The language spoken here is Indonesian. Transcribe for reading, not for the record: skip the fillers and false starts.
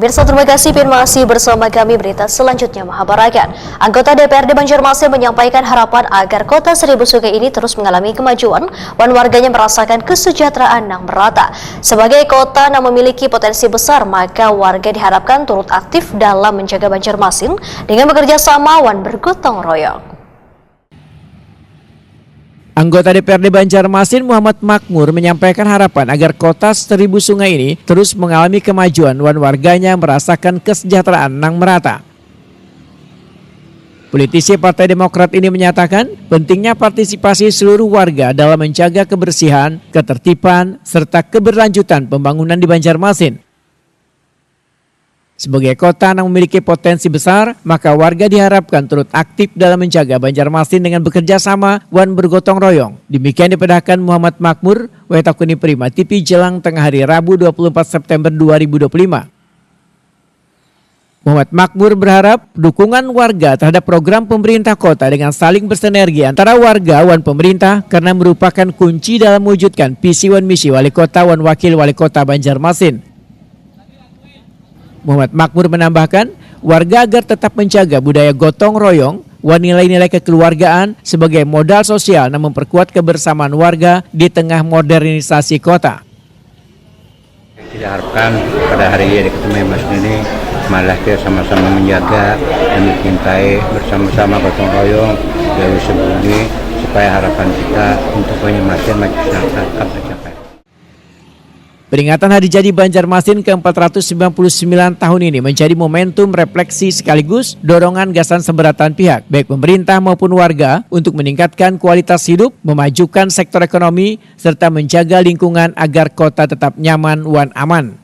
Pemirsa, terima kasih masih bersama kami. Berita selanjutnya Mahabarakan. Anggota DPRD Banjarmasin menyampaikan harapan agar kota Seribu Sungai ini terus mengalami kemajuan dan warganya merasakan kesejahteraan yang merata. Sebagai kota yang memiliki potensi besar, maka warga diharapkan turut aktif dalam menjaga Banjarmasin dengan bekerja sama dan bergotong royong. Anggota DPRD Banjarmasin Muhammad Makmur menyampaikan harapan agar kota Seribu Sungai ini terus mengalami kemajuan dan warganya merasakan kesejahteraan yang merata. Politisi Partai Demokrat ini menyatakan pentingnya partisipasi seluruh warga dalam menjaga kebersihan, ketertiban, serta keberlanjutan pembangunan di Banjarmasin. Sebagai kota yang memiliki potensi besar, maka warga diharapkan turut aktif dalam menjaga Banjarmasin dengan bekerja sama dan bergotong royong. Demikian dipedahkan Muhammad Makmur, Wetakuni Prima TV jelang tengah hari Rabu 24 September 2025. Muhammad Makmur berharap dukungan warga terhadap program pemerintah kota dengan saling bersinergi antara warga dan pemerintah karena merupakan kunci dalam mewujudkan visi dan misi wali kota dan wakil wali kota Banjarmasin. Muhammad Makmur menambahkan, warga agar tetap menjaga budaya gotong royong dan nilai-nilai kekeluargaan sebagai modal sosial yang memperkuat kebersamaan warga di tengah modernisasi kota. Kita harapkan pada hari ketemu Mas ini malah kita sama-sama menjaga dan mencintai bersama-sama gotong royong dari sebelumnya supaya harapan kita untuk Banjarmasin makin tercapai. Peringatan Hari Jadi Banjarmasin ke-499 tahun ini menjadi momentum refleksi sekaligus dorongan gasan seberatan pihak, baik pemerintah maupun warga, untuk meningkatkan kualitas hidup, memajukan sektor ekonomi, serta menjaga lingkungan agar kota tetap nyaman dan aman.